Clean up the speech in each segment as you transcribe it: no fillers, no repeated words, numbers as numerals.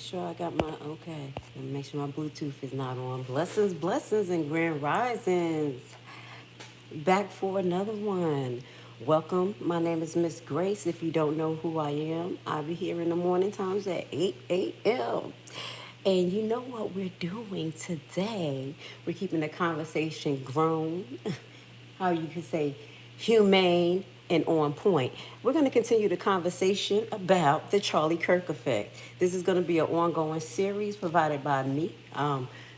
sure I got my, okay. Let me make sure my Bluetooth is not on. Blessings, blessings, and grand risings. Back for another one. Welcome. My name is Miss Grace. If you don't know who I am, I'll be here in the morning times at 8 a.m. And you know what we're doing today? We're keeping the conversation grown. How you could say humane and on point. We're going to continue the conversation about the Charlie Kirk effect. This is going to be an ongoing series provided by me.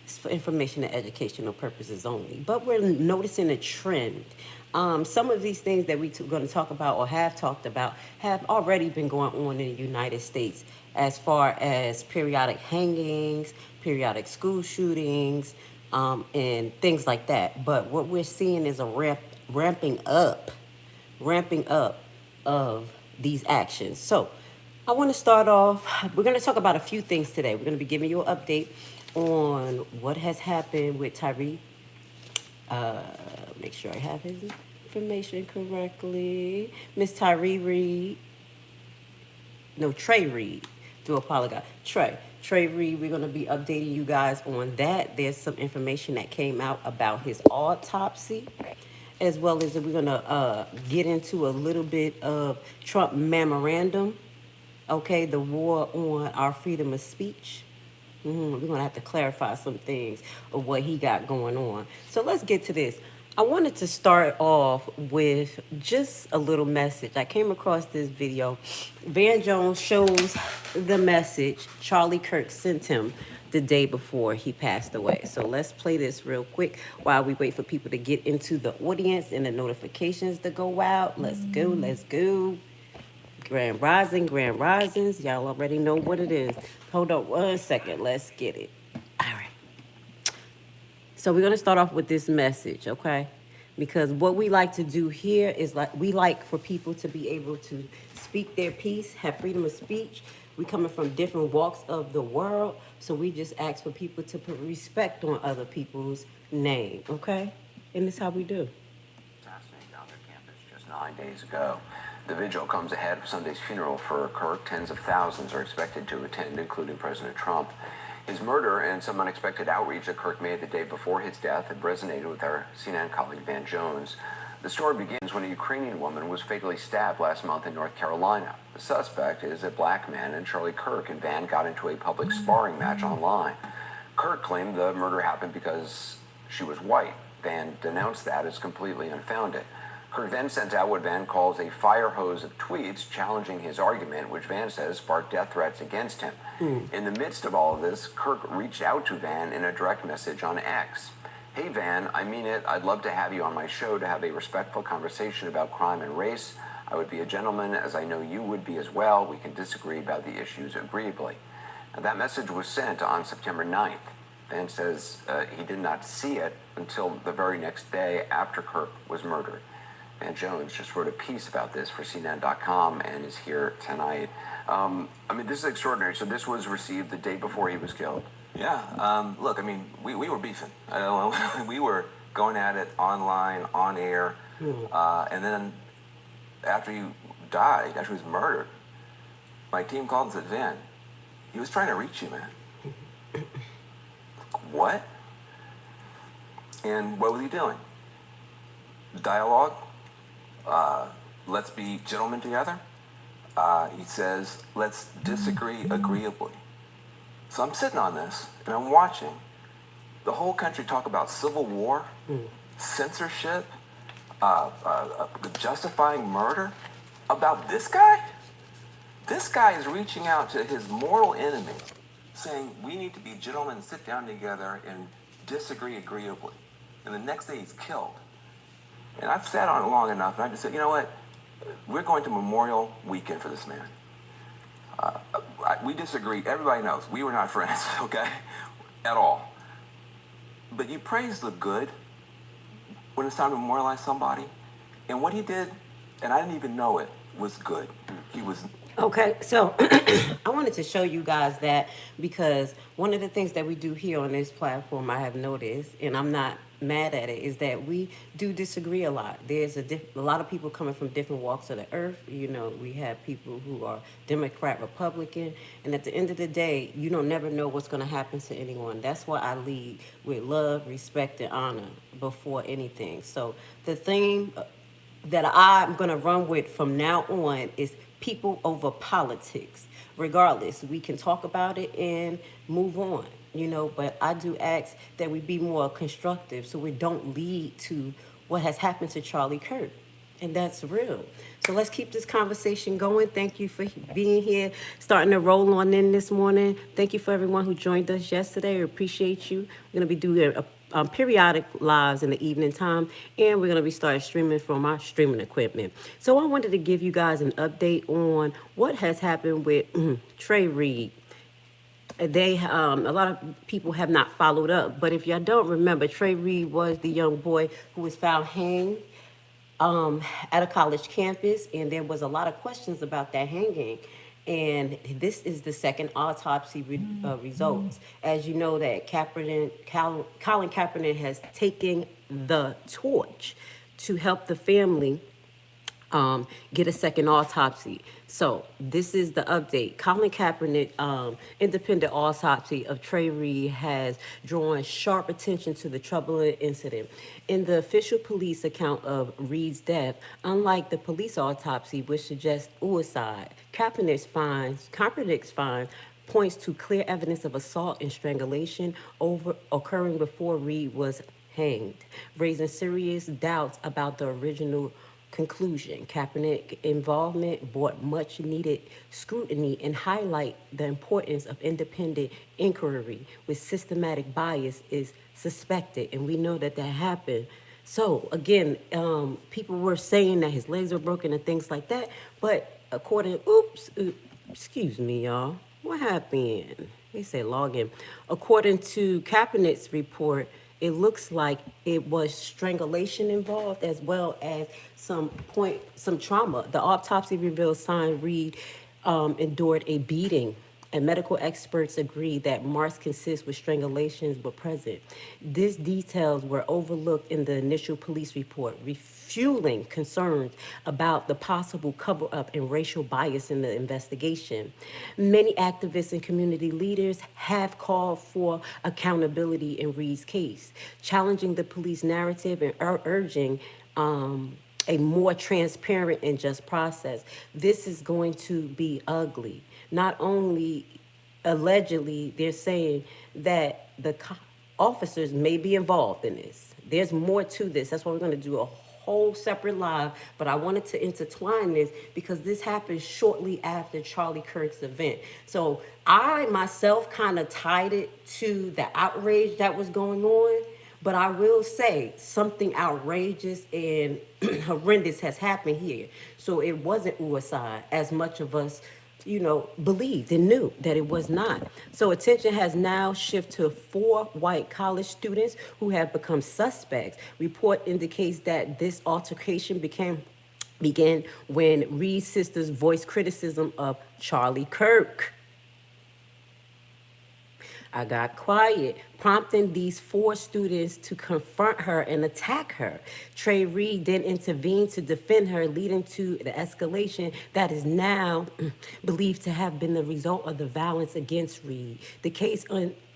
It's for information and educational purposes only. But we're noticing a trend. Some of these things that we're going to talk about or have talked about have already been going on in the United States as far as periodic hangings, periodic school shootings, and things like that. But what we're seeing is a ramping up of these actions. So I want to start off. We're going to talk about a few things today. We're going to be giving you an update on what has happened with Tyree. Make sure I have his information correctly. Miss Tyree Reed. No, Trey Reed. Do apologize. Trey Reed, we're going to be updating you guys on that. There's some information that came out about his autopsy, as well as we're going to get into a little bit of Trump memorandum, okay, the war on our freedom of speech. We're going to have to clarify some things of what he got going on. So let's get to this. I wanted to start off with just a little message. I came across this video. Van Jones shows the message Charlie Kirk sent him the day before he passed away. So let's play this real quick while we wait for people to get into the audience and the notifications to go out. Let's go. Grand risings. Y'all already know what it is. Hold on 1 second. Let's get it. All right. So we're going to start off with this message, okay? Because what we like to do here is we like for people to be able to speak their piece, have freedom of speech. We coming from different walks of the world, so we just ask for people to put respect on other people's name, okay? And this is how we do. Assassinated on their campus just 9 days ago. The vigil comes ahead of Sunday's funeral for Kirk. Tens of thousands are expected to attend, including President Trump. His murder and some unexpected outreach that Kirk made the day before his death had resonated with our CNN colleague Van Jones. The story begins when a Ukrainian woman was fatally stabbed last month in North Carolina. The suspect is a black man, and Charlie Kirk and Van got into a public sparring match online. Kirk claimed the murder happened because she was white. Van denounced that as completely unfounded. Kirk then sent out what Van calls a fire hose of tweets challenging his argument, which Van says sparked death threats against him. In the midst of all of this, Kirk reached out to Van in a direct message on X. Hey Van, I mean it. I'd love to have you on my show to have a respectful conversation about crime and race. I would be a gentleman, as I know you would be as well. We can disagree about the issues agreeably. Now, that message was sent on September 9th. Van says he did not see it until the very next day after Kirk was murdered. Van Jones just wrote a piece about this for CNN.com and is here tonight. I mean, this is extraordinary. So this was received the day before he was killed. Yeah. Look, I mean, we were beefing. I don't know. We were going at it online, on air. And then after he died, after he was murdered, my team called and said, Van, he was trying to reach you, man. What? And what was he doing? Dialogue. Let's be gentlemen together. He says, let's disagree agreeably. So I'm sitting on this and I'm watching the whole country talk about civil war, censorship, justifying murder about this guy. This guy is reaching out to his mortal enemy saying we need to be gentlemen, sit down together and disagree agreeably. And the next day he's killed. And I've sat on it long enough, and I just said, you know what? We're going to Memorial Weekend for this man. We disagree. Everybody knows we were not friends, okay, at all. But you praise the good when it's time to memorialize somebody. And what he did, and I didn't even know it, was good. He was... Okay, so I wanted to show you guys that because one of the things that we do here on this platform, I have noticed, and I'm not mad at it is that we do disagree a lot. There's a lot of people coming from different walks of the earth. You know, we have people who are Democrat, Republican, and at the end of the day, you don't never know what's going to happen to anyone. That's why I lead with love, respect, and honor before anything. So the thing that I'm going to run with from now on is people over politics. Regardless, we can talk about it and move on, you know, but I do ask that we be more constructive so we don't lead to what has happened to Charlie Kirk. And that's real. So let's keep this conversation going. Thank you for being here, starting to roll on in this morning. Thank you for everyone who joined us yesterday. We appreciate you. We're going to be doing periodic lives in the evening time, and we're going to be starting streaming from our streaming equipment. So I wanted to give you guys an update on what has happened with Trey Reed. A lot of people have not followed up, but if y'all don't remember, Trey Reed was the young boy who was found hanged at a college campus, and there was a lot of questions about that hanging. And this is the second autopsy results. As you know, that Colin Kaepernick has taken the torch to help the family get a second autopsy. So this is the update. Colin Kaepernick, independent autopsy of Trey Reed has drawn sharp attention to the troubling incident. In the official police account of Reed's death, unlike the police autopsy, which suggests suicide, Kaepernick's find points to clear evidence of assault and strangulation occurring before Reed was hanged, raising serious doubts about the original conclusion. Kaepernick's involvement brought much needed scrutiny and highlight the importance of independent inquiry with systematic bias is suspected, and we know that happened. So again, people were saying that his legs were broken and things like that, but excuse me, y'all, what happened? They say login. According to Kaepernick's report, it looks like it was strangulation involved as well as some trauma. The autopsy reveals sign Reed endured a beating, and medical experts agree that marks consistent with strangulations were present. These details were overlooked in the initial police report, refueling concerns about the possible cover-up and racial bias in the investigation. Many activists and community leaders have called for accountability in Reed's case, challenging the police narrative and urging a more transparent and just process. This is going to be ugly. Not only allegedly, they're saying that the officers may be involved in this. There's more to this. That's why we're going to do a whole separate live, but I wanted to intertwine this because this happened shortly after Charlie Kirk's event. So I myself kind of tied it to the outrage that was going on, but I will say something outrageous and horrendous has happened here. So it wasn't suicide as much of us believed and knew that it was not. So attention has now shifted to 4 white college students who have become suspects. Report indicates that this altercation began when Reed's sisters voiced criticism of Charlie Kirk. I got quiet, prompting these 4 students to confront her and attack her. Trey Reed then intervened to defend her, leading to the escalation that is now believed to have been the result of the violence against Reed. The case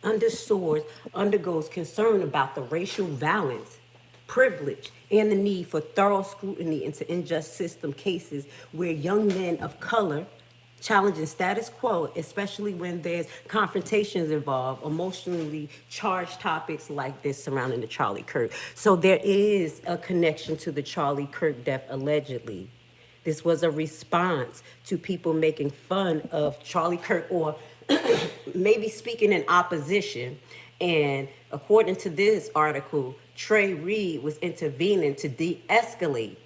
undergoes concern about the racial violence, privilege, and the need for thorough scrutiny into unjust system cases where young men of color challenging status quo, especially when there's confrontations involved, emotionally charged topics like this surrounding the Charlie Kirk. So there is a connection to the Charlie Kirk death, allegedly. This was a response to people making fun of Charlie Kirk or maybe speaking in opposition. And according to this article, Trey Reed was intervening to de-escalate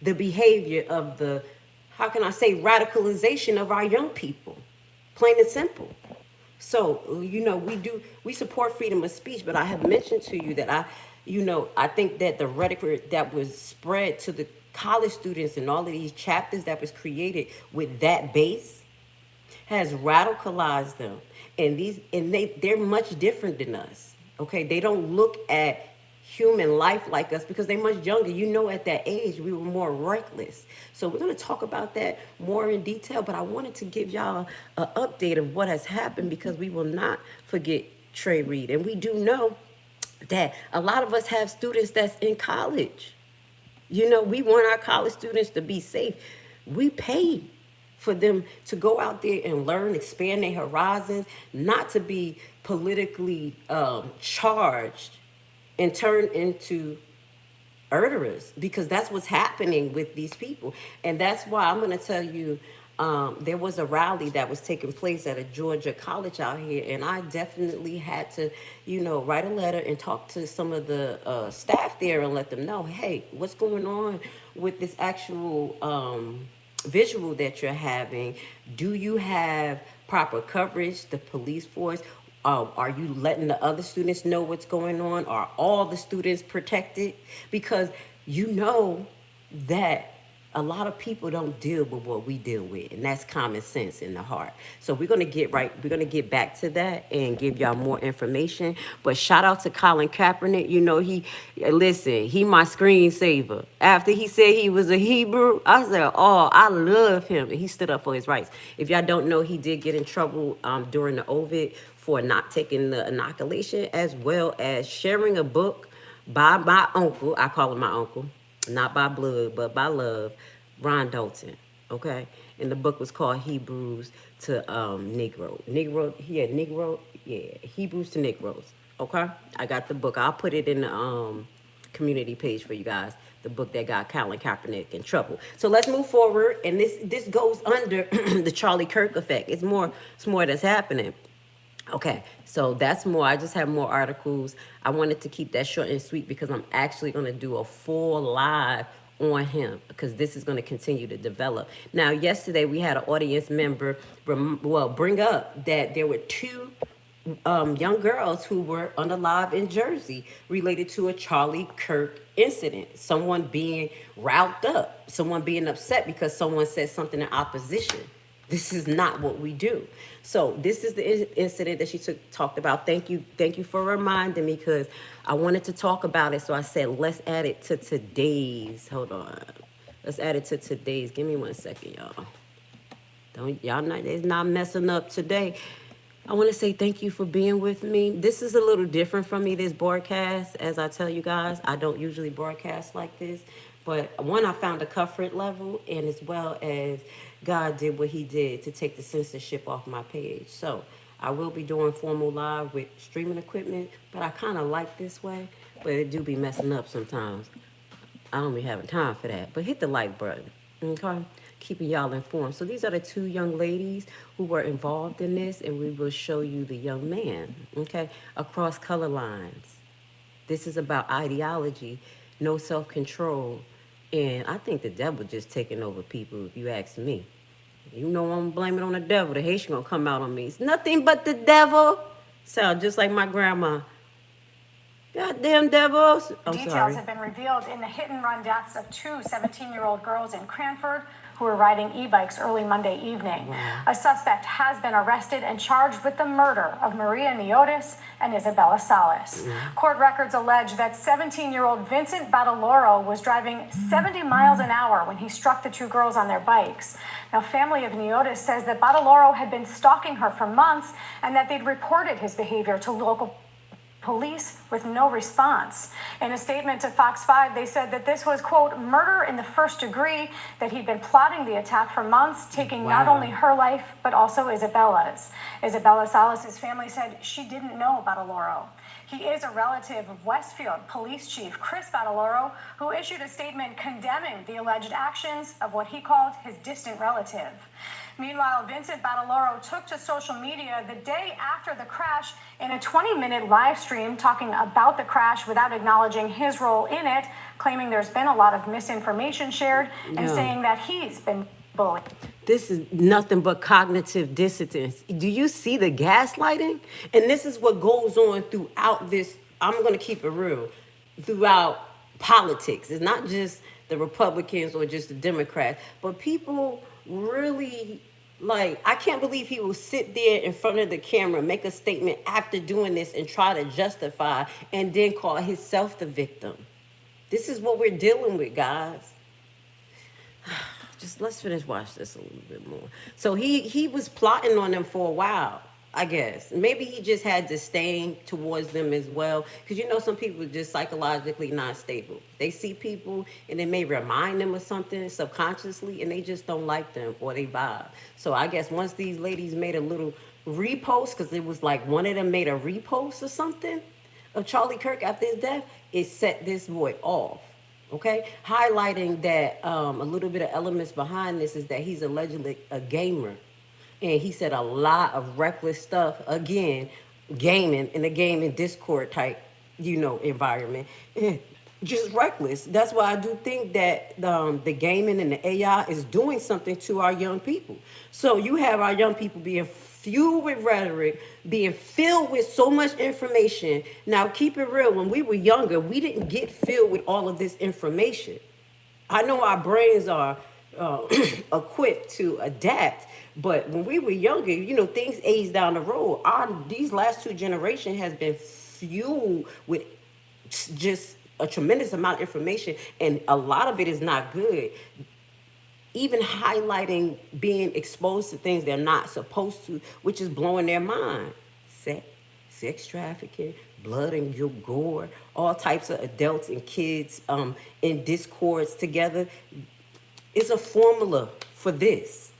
the behavior of the, radicalization of our young people, plain and simple. So, we support freedom of speech, but I have mentioned to you that I think that the rhetoric that was spread to the college students and all of these chapters that was created with that base has radicalized them, and they're much different than us. Okay, they don't look at human life like us because they're much younger. You know, at that age, we were more reckless. So we're going to talk about that more in detail, but I wanted to give y'all an update of what has happened because we will not forget Trey Reed. And we do know that a lot of us have students that's in college. You know, we want our college students to be safe. We pay for them to go out there and learn, expand their horizons, not to be politically charged and turn into murderers, because that's what's happening with these people. And that's why I'm going to tell you, there was a rally that was taking place at a Georgia college out here, and I definitely had to, write a letter and talk to some of the staff there and let them know, hey, what's going on with this actual visual that you're having? Do you have proper coverage, the police force? Are you letting the other students know what's going on? Are all the students protected? Because you know that a lot of people don't deal with what we deal with, and that's common sense in the heart. So we're gonna get back to that and give y'all more information. But shout out to Colin Kaepernick. He my screensaver. After he said he was a Hebrew, I said, oh, I love him. And he stood up for his rights. If y'all don't know, he did get in trouble during the Ovid for not taking the inoculation, as well as sharing a book by my uncle. I call him my uncle, not by blood, but by love, Ron Dalton, okay? And the book was called Hebrews to Hebrews to Negroes, okay? I got the book. I'll put it in the community page for you guys, the book that got Colin Kaepernick in trouble. So let's move forward, and this goes under the Charlie Kirk effect. It's more that's happening. Okay, so that's more. I just have more articles. I wanted to keep that short and sweet because I'm actually going to do a full live on him because this is going to continue to develop. Now, yesterday we had an audience member bring up that there were two young girls who were on the live in Jersey related to a Charlie Kirk incident. Someone being riled up, someone being upset because someone said something in opposition. This is not what we do. So this is the incident that she talked about. Thank you for reminding me because I wanted to talk about it. So I said, let's add it to today's. Hold on. Let's add it to today's. Give me 1 second, y'all. It's not messing up today. I want to say thank you for being with me. This is a little different from me, this broadcast. As I tell you guys, I don't usually broadcast like this. But one, I found a comfort level, and as well as God did what he did to take the censorship off my page. So I will be doing formal live with streaming equipment, but I kind of like this way, but it do be messing up sometimes. I don't be having time for that. But hit the like button, okay? Keeping y'all informed. So these are the two young ladies who were involved in this, and we will show you the young man, okay, across color lines. This is about ideology, no self-control, and I think the devil just taking over people, if you ask me. You know I'm blaming it on the devil. The Haitian gonna come out on me. It's nothing but the devil. Sound just like my grandma. Goddamn devils. I'm Details sorry. have been revealed in the hit-and-run deaths of two 17-year-old girls in Cranford who were riding e-bikes early Monday evening. Wow. A suspect has been arrested and charged with the murder of Maria Niotis and Isabella Salas. Court records allege that 17-year-old Vincent Badaloro was driving 70 miles an hour when he struck the two girls on their bikes. Now, family of Niotis says that Badaloro had been stalking her for months and that they'd reported his behavior to local police with no response. In a statement to Fox 5, they said that this was, quote, murder in the first degree, that he'd been plotting the attack for months, taking not only her life, but also Isabella's. Isabella Salas' family said she didn't know about Badaloro. He is a relative of Westfield Police Chief Chris Badaloro, who issued a statement condemning the alleged actions of what he called his distant relative. Meanwhile, Vincent Badaloro took to social media the day after the crash in a 20-minute live stream talking about the crash without acknowledging his role in it, claiming there's been a lot of misinformation shared and saying that he's been bullied. This is nothing but cognitive dissonance. Do you see the gaslighting? And this is what goes on throughout this. I'm going to keep it real. Throughout politics. It's not just the Republicans or just the Democrats, but people really Like, I can't believe he will sit there in front of the camera, make a statement after doing this and try to justify and then call himself the victim. This is what we're dealing with, guys. Just let's finish watch this a little bit more. So he was plotting on them for a while, I guess. Maybe he just had disdain towards them as well, because you know some people are just psychologically not stable. They see people and they may remind them of something subconsciously, and they just don't like them or they vibe. So I guess once these ladies made a little repost, because it was like one of them made a repost or something of Charlie Kirk after his death, it set this boy off. Okay, highlighting that a little bit of elements behind this is that he's allegedly a gamer, and he said a lot of reckless stuff. Again, gaming in a gaming Discord type, environment, just reckless. That's why I do think that the gaming and the AI is doing something to our young people. So you have our young people being fueled with rhetoric, being filled with so much information. Now, keep it real. When we were younger, we didn't get filled with all of this information. I know our brains are equipped to adapt, but when we were younger, things age down the road. These last two generations has been fueled with just a tremendous amount of information, and a lot of it is not good. Even highlighting being exposed to things they're not supposed to, which is blowing their mind. Sex trafficking, blood and gore, all types of adults and kids in discords together. It's a formula for this.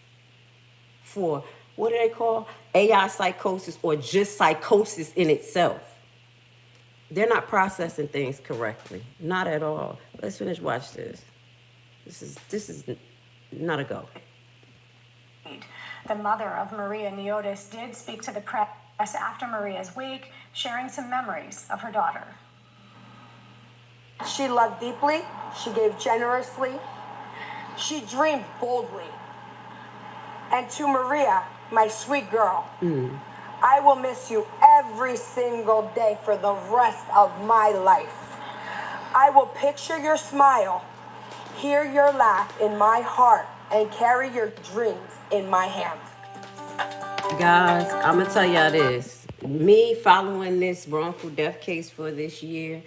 For, what do they call? AI psychosis, or just psychosis in itself. They're not processing things correctly. Not at all. Let's finish watch this. This is not a go. The mother of Maria Niotis did speak to the press after Maria's wake, sharing some memories of her daughter. She loved deeply, she gave generously, she dreamed boldly. And to Maria, my sweet girl, I will miss you every single day for the rest of my life. I will picture your smile, hear your laugh in my heart, and carry your dreams in my hand. Guys, I'm going to tell y'all this. Me following this wrongful death case for this year,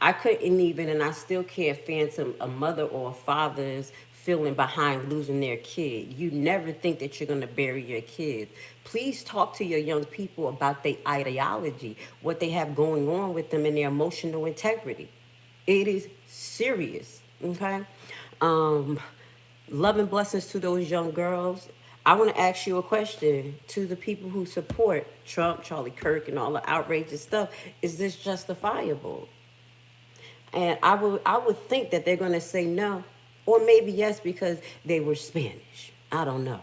I couldn't even, and I still can't phantom a mother or a father's feeling behind losing their kid. You never think that you're going to bury your kids. Please talk to your young people about their ideology, what they have going on with them, and their emotional integrity. It is serious, okay? Love and blessings to those young girls. I want to ask you a question to the people who support Trump, Charlie Kirk, and all the outrageous stuff. Is this justifiable? And I would think that they're going to say no, or maybe yes, because they were Spanish. I don't know.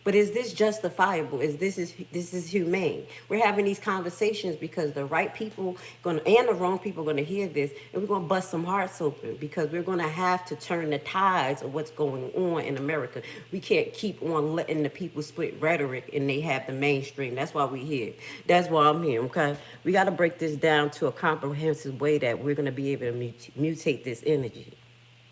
But is this justifiable? This is humane? We're having these conversations because the right people and the wrong people are going to hear this, and we're going to bust some hearts open, because we're going to have to turn the tides of what's going on in America. We can't keep on letting the people split rhetoric and they have the mainstream. That's why we're here. That's why I'm here, okay? We got to break this down to a comprehensive way that we're going to be able to mutate this energy.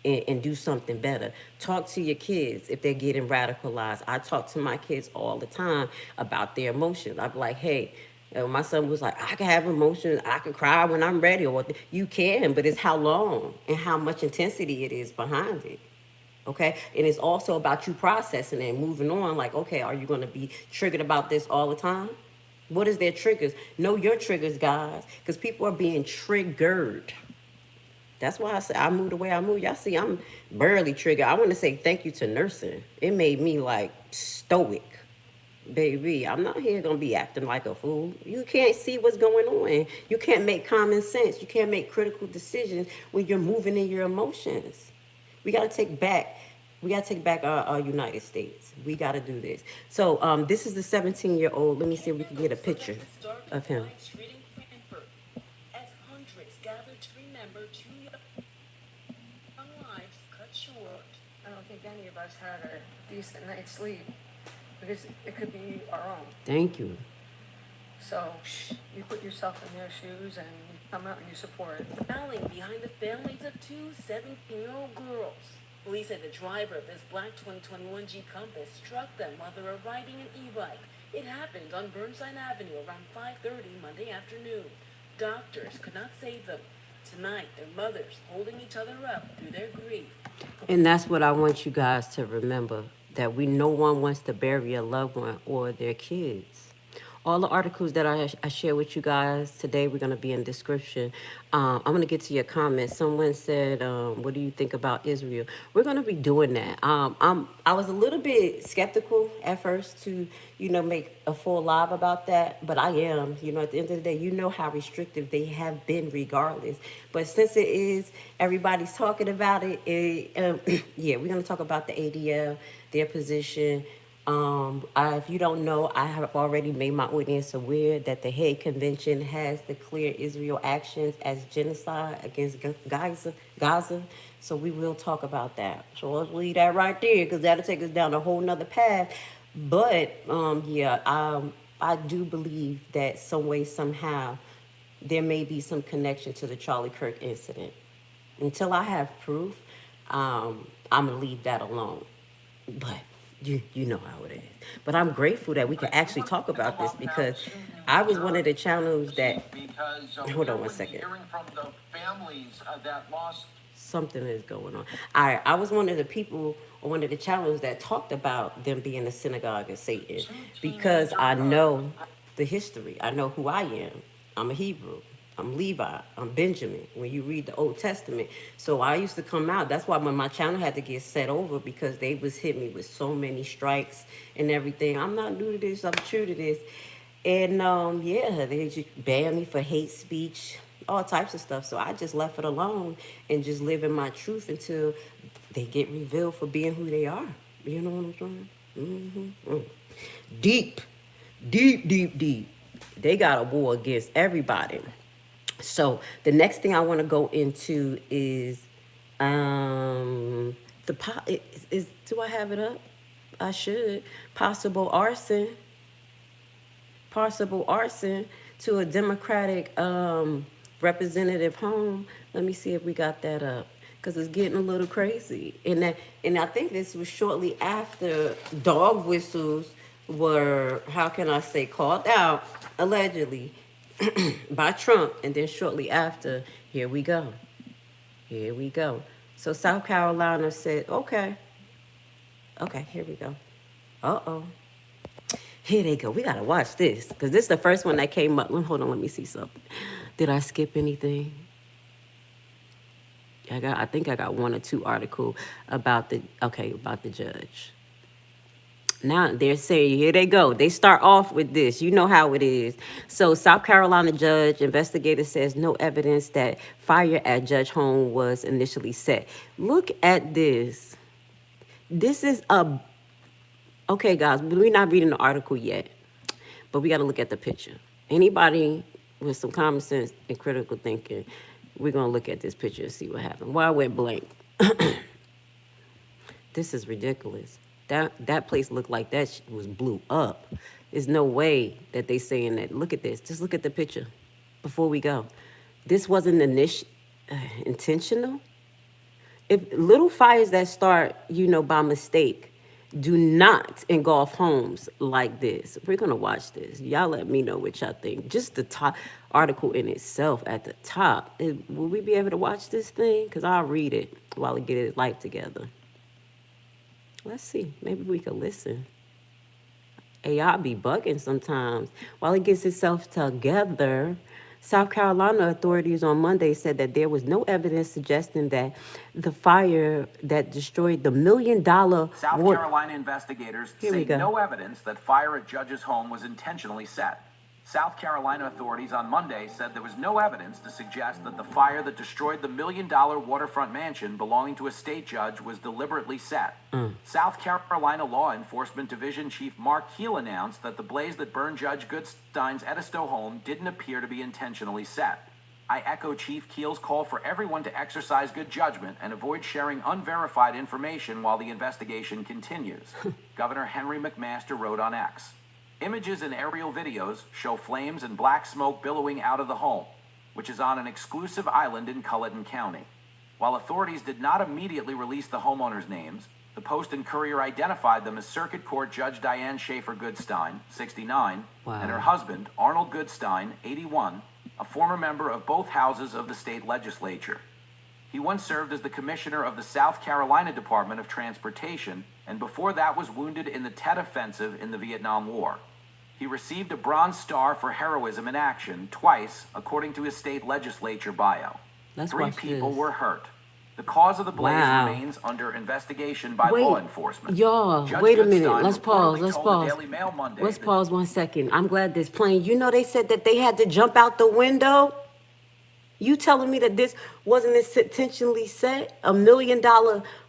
And do something better. Talk to your kids if they're getting radicalized. I talk to my kids all the time about their emotions. I'm like, hey, my son was like, I can have emotions. I can cry when I'm ready. Or you can, but it's how long and how much intensity it is behind it. Okay? And it's also about you processing and moving on. Like, okay, are you going to be triggered about this all the time? What is their triggers? Know your triggers, guys, because people are being triggered. That's why I say I move the way I move. Y'all see, I'm barely triggered. I want to say thank you to nursing. It made me like stoic. Baby, I'm not here going to be acting like a fool. You can't see what's going on. You can't make common sense. You can't make critical decisions when you're moving in your emotions. We got to take back our United States. We got to do this. So this is the 17-year-old. Let me see if we can get a picture of him. Gathered to remember 2 young lives cut short. I don't think any of us had a decent night's sleep, because it could be our own. Thank you. So you put yourself in their shoes and you come out and you support. Rallying behind the families of two 17-year-old girls. Police said the driver of this black 2021 Jeep Compass struck them while they were riding an e-bike. It happened on Burnside Avenue around 5:30 Monday afternoon. Doctors could not save them. Tonight, their mothers holding each other up through their grief. And that's what I want you guys to remember, that no one wants to bury a loved one or their kids. All the articles that I share with you guys today, we're going to be in description. I'm going to get to your comments. Someone said, what do you think about Israel? We're going to be doing that. I was a little bit skeptical at first to, make a full live about that. But I am, at the end of the day, how restrictive they have been regardless. But since it is, everybody's talking about it. Yeah, we're going to talk about the ADL, their position. If you don't know, I have already made my audience aware that the Hague Convention has declared Israel actions as genocide against Gaza. So we will talk about that. So let's leave that right there, because that'll take us down a whole nother path. But I do believe that some way, somehow, there may be some connection to the Charlie Kirk incident. Until I have proof, I'm gonna leave that alone. But you know how it is. But I'm grateful that we can actually talk about this, because I was one of the channels that, hold on one second. Hearing from the families that lost. Something is going on. I was one of the people, or one of the channels that talked about them being a synagogue of Satan, because I know the history. I know who I am. I'm a Hebrew. I'm Levi. I'm Benjamin. When you read the Old Testament. So I used to come out. That's why when my channel had to get set over, because they was hit me with so many strikes and everything. I'm not new to this. I'm true to this. And they just banned me for hate speech, all types of stuff. So I just left it alone and just live in my truth until they get revealed for being who they are. You know what I'm saying? Deep. They got a war against everybody. So the next thing I want to go into is do I have it up? I should. Possible arson to a Democratic representative home. Let me see if we got that up, because it's getting a little crazy. And I think this was shortly after dog whistles were, how can I say, called out allegedly by Trump, and then shortly after, here we go. So South Carolina said, okay, here we go. Here they go. We gotta watch this, because this is the first one that came up. Hold on, let me see something. Did I skip anything? I think I got one or two articles about the judge. Now they're saying, here they go. They start off with this. You know how it is. So South Carolina judge, investigator says no evidence that fire at judge home was initially set. Look at this. This is okay, guys, we're not reading the article yet, but we got to look at the picture. Anybody with some common sense and critical thinking, we're going to look at this picture and see what happened. Why I went blank. This is ridiculous. That place looked like that was blew up. There's no way that they saying that. Look at this. Just look at the picture before we go. This wasn't intentional. If little fires that start, by mistake, do not engulf homes like this. We're going to watch this. Y'all let me know what y'all think. Just the top article in itself at the top. Will we be able to watch this thing? Because I'll read it while it gets its life together. Let's see. Maybe we could listen. AI be bugging sometimes. While it gets itself together, South Carolina authorities on Monday said that there was no evidence suggesting that the fire that destroyed the $1 million South Carolina investigators say no evidence that fire at Judge's home was intentionally set. South Carolina authorities on Monday said there was no evidence to suggest that the fire that destroyed the $1 million waterfront mansion belonging to a state judge was deliberately set. South Carolina Law Enforcement Division Chief Mark Keel announced that the blaze that burned Judge Goodstein's Edisto home didn't appear to be intentionally set. I echo Chief Keel's call for everyone to exercise good judgment and avoid sharing unverified information while the investigation continues. Governor Henry McMaster wrote on X. Images and aerial videos show flames and black smoke billowing out of the home, which is on an exclusive island in Culleton County. While authorities did not immediately release the homeowners' names, the Post and Courier identified them as Circuit Court Judge Diane Schaefer Goodstein, 69, and her husband, Arnold Goodstein, 81, a former member of both houses of the state legislature. He once served as the commissioner of the South Carolina Department of Transportation, and before that was wounded in the Tet Offensive in the Vietnam War. He received a Bronze Star for heroism in action twice, according to his state legislature bio. Three people were hurt. The cause of the blaze remains under investigation by law enforcement. Y'all, wait a minute. Let's pause. Let's pause 1 second. I'm glad this plane. You know, they said that they had to jump out the window. You telling me that this wasn't intentionally set? $1 million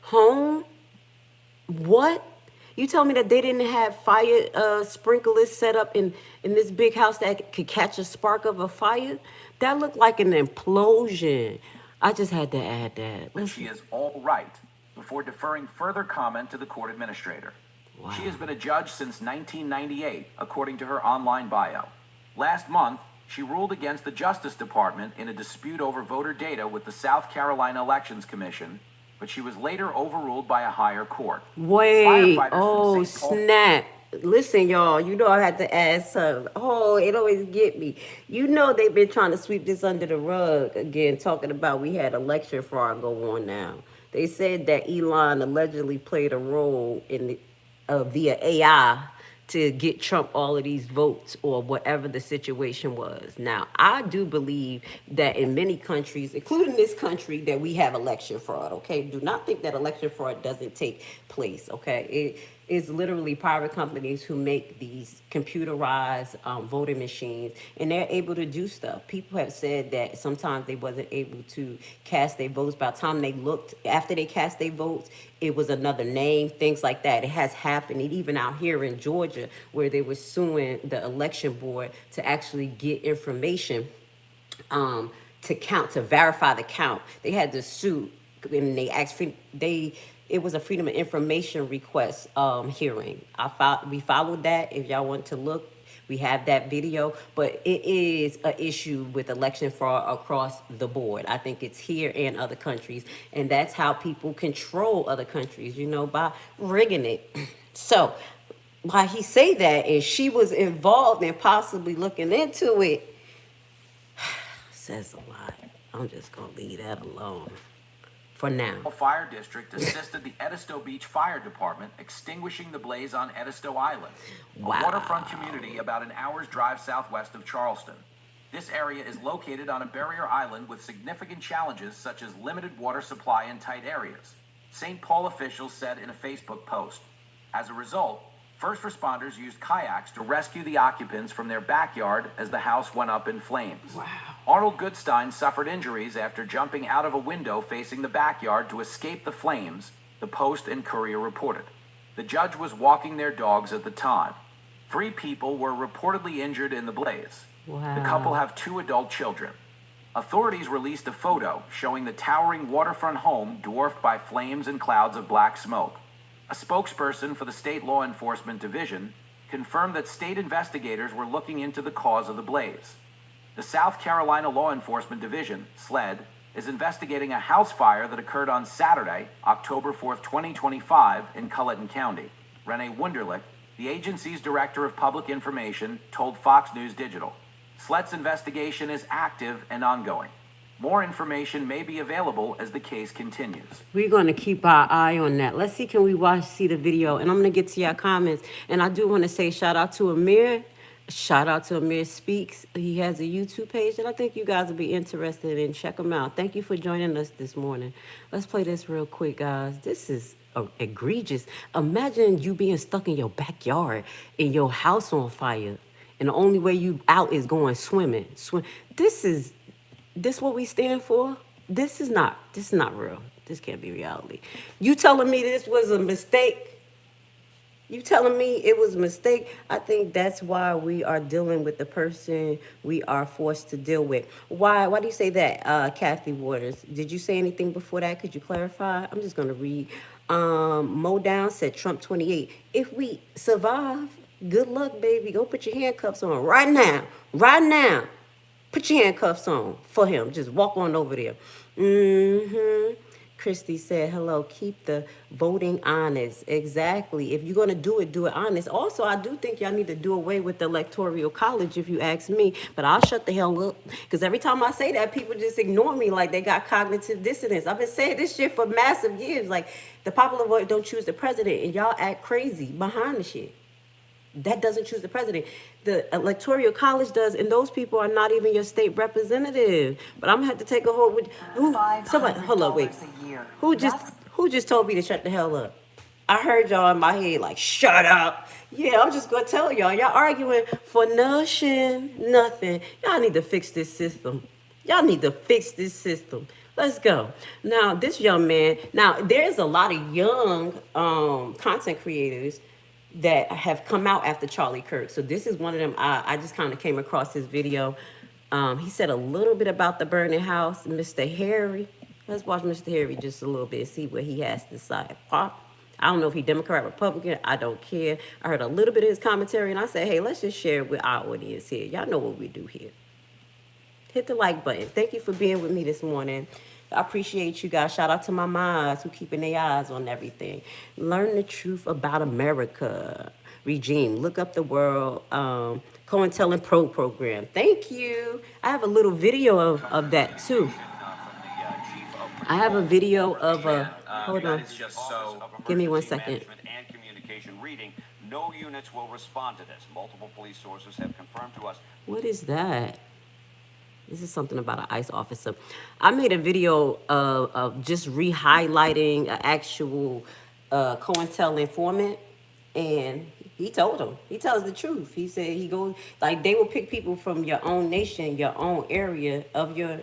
home? What? You tell me that they didn't have fire sprinklers set up in this big house that could catch a spark of a fire? That looked like an implosion. I just had to add that. She is all right before deferring further comment to the court administrator. Wow. She has been a judge since 1998, according to her online bio. Last month, she ruled against the Justice Department in a dispute over voter data with the South Carolina Elections Commission, but she was later overruled by a higher court. Wait, oh snap. Listen, y'all, you know I had to ask something. Oh, it always get me. You know they've been trying to sweep this under the rug again, talking about we had election fraud go on now. They said that Elon allegedly played a role in the, via AI to get Trump all of these votes or whatever the situation was. Now, I do believe that in many countries, including this country, that we have election fraud, okay? Do not think that election fraud doesn't take place, okay? It is literally private companies who make these computerized voting machines, and they're able to do stuff. People have said that sometimes they wasn't able to cast their votes. By the time they looked, after they cast their votes, it was another name, things like that. It has happened, and even out here in Georgia, where they were suing the election board to actually get information to count, to verify the count. They had to sue, and they asked for, it was a Freedom of Information request hearing. We followed that. If y'all want to look, we have that video. But it is an issue with election fraud across the board. I think it's here and other countries. And that's how people control other countries, you know, by rigging it. So why he say that, and she was involved in possibly looking into it, says a lot. I'm just going to leave that alone. For now. Fire District assisted the Edisto Beach Fire Department extinguishing the blaze on Edisto Island, a waterfront community about an hour's drive southwest of Charleston. This area is located on a barrier island with significant challenges such as limited water supply in tight areas, St. Paul officials said in a Facebook post. As a result, first responders used kayaks to rescue the occupants from their backyard as the house went up in flames. Wow. Arnold Goodstein suffered injuries after jumping out of a window facing the backyard to escape the flames, the Post and Courier reported. The judge was walking their dogs at the time. 3 people were reportedly injured in the blaze. Wow. The couple have 2 adult children. Authorities released a photo showing the towering waterfront home dwarfed by flames and clouds of black smoke. A spokesperson for the State Law Enforcement Division confirmed that state investigators were looking into the cause of the blaze. The South Carolina Law Enforcement Division, SLED, is investigating a house fire that occurred on Saturday, October 4th, 2025, in Culleton County. Renee Wunderlich, the agency's Director of Public Information, told Fox News Digital. SLED's investigation is active and ongoing. More information may be available as the case continues. We're going to keep our eye on that. Let's see, can we see the video? And I'm going to get to your comments. And I do want to say shout out to Amir. Shout out to Amir Speaks. He has a YouTube page that I think you guys will be interested in. Check him out. Thank you for joining us this morning. Let's play this real quick, guys. This is egregious. Imagine you being stuck in your backyard and your house on fire, and the only way you out is going swimming. This what we stand for? This is not real. This can't be reality. You telling me this was a mistake? You telling me it was a mistake? I think that's why we are dealing with the person we are forced to deal with. Why do you say that, Kathy Waters? Did you say anything before that? Could you clarify? I'm just going to read. Mo Down said Trump 28. If we survive, good luck, baby. Go put your handcuffs on right now. Right now. Put your handcuffs on for him. Just walk on over there. Mm-hmm. Christy said, hello, keep the voting honest. Exactly. If you're going to do it honest. Also, I do think y'all need to do away with the electoral college, if you ask me. But I'll shut the hell up. Because every time I say that, people just ignore me like they got cognitive dissonance. I've been saying this shit for massive years. Like, the popular vote don't choose the president, and y'all act crazy behind the shit. That doesn't choose the president. The electoral college does, and those people are not even your state representative. But I'm gonna have to take a hold with who? Somebody, hold up, wait. Who just told me to shut the hell up? I heard y'all in my head like, shut up. Yeah, I'm just gonna tell y'all arguing for nothing. Y'all need to fix this system. Y'all need to fix this system. Let's go. Now, this young man. Now, there's a lot of young content creators that have come out after Charlie Kirk. So this is one of them. I just kind of came across his video. He said a little bit about the burning house. Mr. Harry. Let's watch Mr. Harry just a little bit and see what he has to say. I don't know if he's Democrat, Republican. I don't care. I heard a little bit of his commentary, and I said, hey, let's just share it with our audience here. Y'all know what we do here. Hit the like button. Thank you for being with me this morning. I appreciate you guys. Shout out to my moms who keeping their eyes on everything. Learn the truth about America. Regime. Look up the world. COINTELPRO program. Thank you. I have a little video of that too. I have a video of a. Hold on. Give me 1 second. And communication reading. No units will respond to this. Multiple police sources have confirmed to us. What is that? This is something about an ICE officer. I made a video of just re-highlighting an actual COINTEL informant, and he told him. He tells the truth. He said he goes, like, they will pick people from your own nation, your own area of your,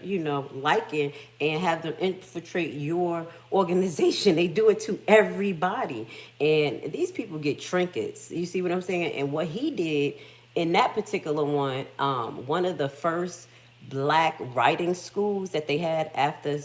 liking, and have them infiltrate your organization. They do it to everybody. And these people get trinkets. You see what I'm saying? And what he did in that particular one of the first Black writing schools that they had after,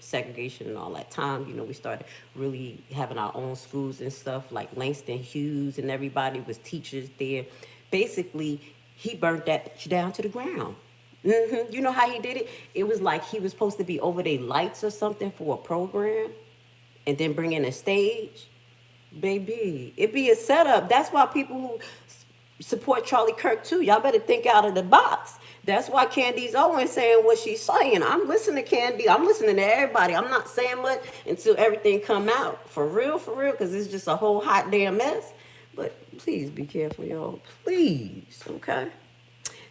segregation and all that time, we started really having our own schools and stuff, like Langston Hughes and everybody was teachers there. Basically, he burnt that down to the ground. You know how he did it? It was like he was supposed to be over their lights or something for a program and then bring in a stage. Baby, it be a setup. That's why people who support Charlie Kirk too, y'all better think out of the box. That's why Candice Owens saying what she's saying. I'm listening to Candy. I'm listening to everybody. I'm not saying much until everything come out. For real, because it's just a whole hot damn mess. But please be careful, y'all. Please, okay?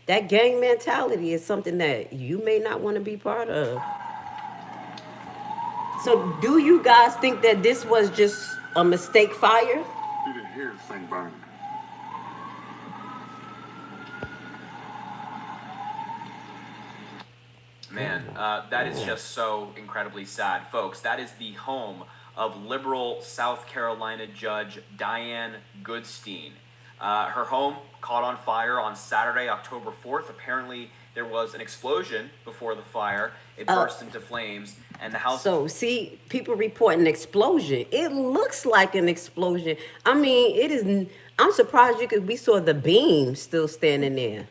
That gang mentality is something that you may not want to be part of. So do you guys think that this was just a mistake fire? You didn't hear the thing burning. Man, that is just so incredibly sad. Folks, that is the home of liberal South Carolina Judge Diane Goodstein. Her home caught on fire on Saturday, October 4th. Apparently, there was an explosion before the fire. It burst into flames, and the house... So, see, people report an explosion. It looks like an explosion. I mean, it is... I'm surprised we saw the beam still standing there.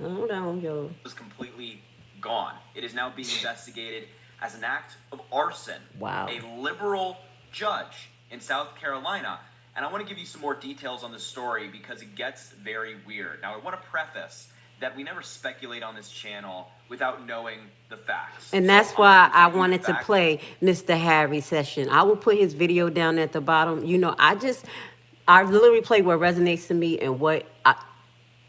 Hold on, yo. Was completely gone. It is now being investigated as an act of arson. Wow. A liberal judge in South Carolina. And I want to give you some more details on this story because it gets very weird. Now, I want to preface that we never speculate on this channel without knowing the facts. And that's why I wanted to play Mr. Harry's session. I will put his video down at the bottom. I literally play what resonates to me and what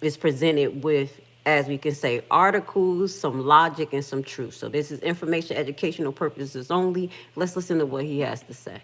is presented with, as we can say, articles, some logic, and some truth. So this is information, educational purposes only. Let's listen to what he has to say.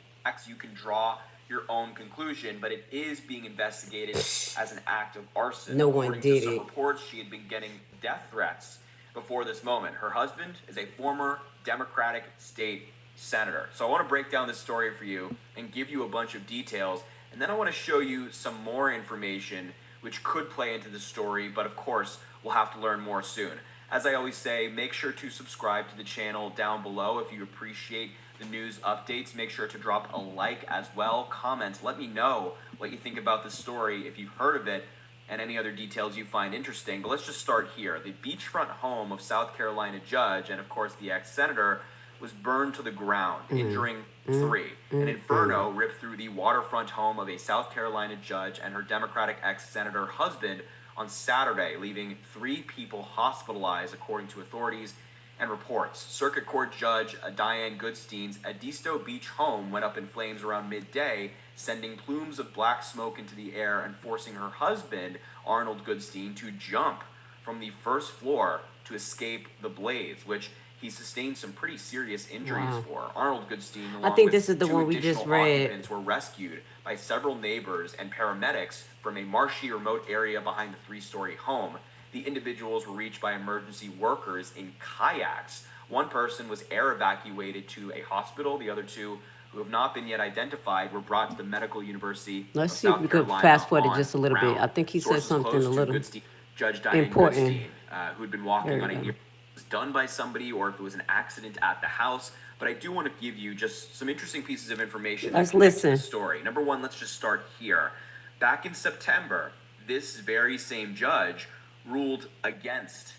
You can draw your own conclusion, but it is being investigated as an act of arson. No one did it. Some reports, she had been getting death threats before this moment. Her husband is a former Democratic state senator. So I want to break down this story for you and give you a bunch of details, and then I want to show you some more information which could play into the story, but of course, we'll have to learn more soon. As I always say, make sure to subscribe to the channel down below if you appreciate the news updates. Make sure to drop a like as well. Comment. Let me know what you think about the story if you've heard of it. and any other details you find interesting. But let's just start here. The beachfront home of South Carolina judge and, of course, the ex-senator was burned to the ground, injuring 3. An inferno ripped through the waterfront home of a South Carolina judge and her Democratic ex-senator husband on Saturday, leaving 3 people hospitalized, according to authorities and reports. Circuit Court Judge Diane Goodstein's Edisto Beach home went up in flames around midday, sending plumes of black smoke into the air and forcing her husband, Arnold Goodstein, to jump from the first floor to escape the blaze, which he sustained some pretty serious injuries for. Arnold Goodstein, along with this is the 2 one we just additional read. occupants, were rescued by several neighbors and paramedics from a marshy, remote area behind the 3-story home. The individuals were reached by emergency workers in kayaks. One person was air evacuated to a hospital. The other 2, who have not been yet identified, were brought to the Medical University Let's of see if South we could Carolina fast forward on just a little bit. ground. I think he said Sources something close a to little Goodstein, Judge Diane important. Goodstein, who'd been walking on a near was done by somebody or if it was an accident at the house. But I do want to give you just some interesting pieces of information. Let's that connect to listen. the story. Number one, let's just start here. Back in September, this very same judge ruled against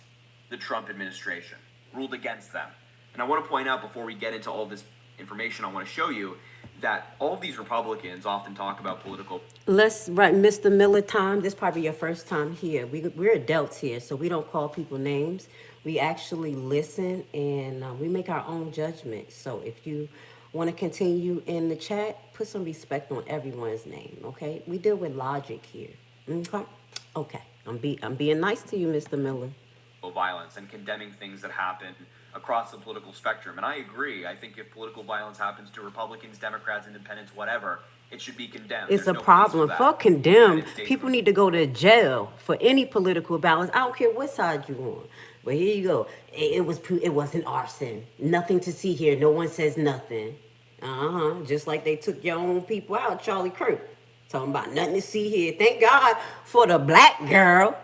the Trump administration, ruled against them. And I want to point out before we get into all this information, I want to show you that all of these Republicans often talk about political. Mr. Miller time. This is probably your first time here. We're adults here, so we don't call people names. We actually listen and we make our own judgment. So if you want to continue in the chat, put some respect on everyone's name, okay? We deal with logic here, okay? Okay, I'm being nice to you, Mr. Miller. Violence and condemning things that happen across the political spectrum. And I agree. I think if political violence happens to Republicans, Democrats, Independents, whatever, it should be condemned. It's There's a no problem. place for Fuck that. condemn. People need to go to jail for any political violence. I don't care what side you on. But here you go. It wasn't arson. Nothing to see here. No one says nothing. Just like they took your own people out, Charlie Kirk. Talking about nothing to see here. Thank God for the black girl,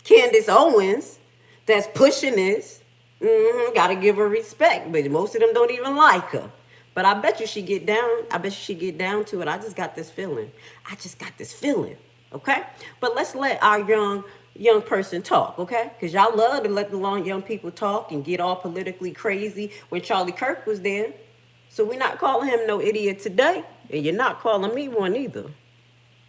Candace Owens, that's pushing this. Gotta give her respect. But most of them don't even like her. But I bet you she get down. I bet you she get down to it. I just got this feeling. Okay? But let's let our young person talk, okay? Because y'all love to let the young people talk and get all politically crazy when Charlie Kirk was there. So we're not calling him no idiot today. And you're not calling me one either.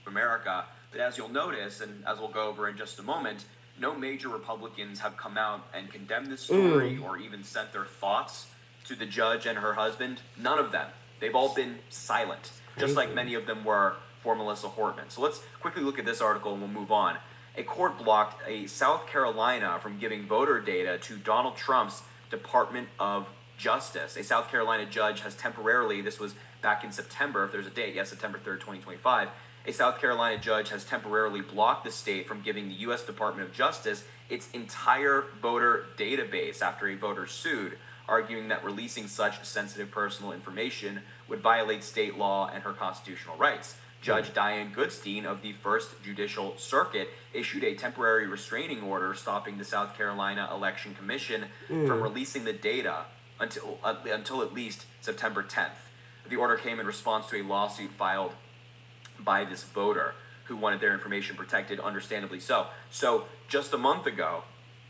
America. But as you'll notice, and as we'll go over in just a moment, no major Republicans have come out and condemned this story or even sent their thoughts to the judge and her husband. None of them. They've all been silent, just like many of them were for Melissa Hortman. So let's quickly look at this article and we'll move on. A court blocked a South Carolina from giving voter data to Donald Trump's Department of Justice. A South Carolina judge has temporarily, this was back in September, if there's a date, yes, September 3rd, 2025, a South Carolina judge has temporarily blocked the state from giving the U.S. Department of Justice its entire voter database after a voter sued, arguing that releasing such sensitive personal information would violate state law and her constitutional rights. Judge Diane Goodstein of the First Judicial Circuit issued a temporary restraining order stopping the South Carolina Election Commission from releasing the data until at least September 10th. The order came in response to a lawsuit filed by this voter who wanted their information protected, understandably so. So just a month ago,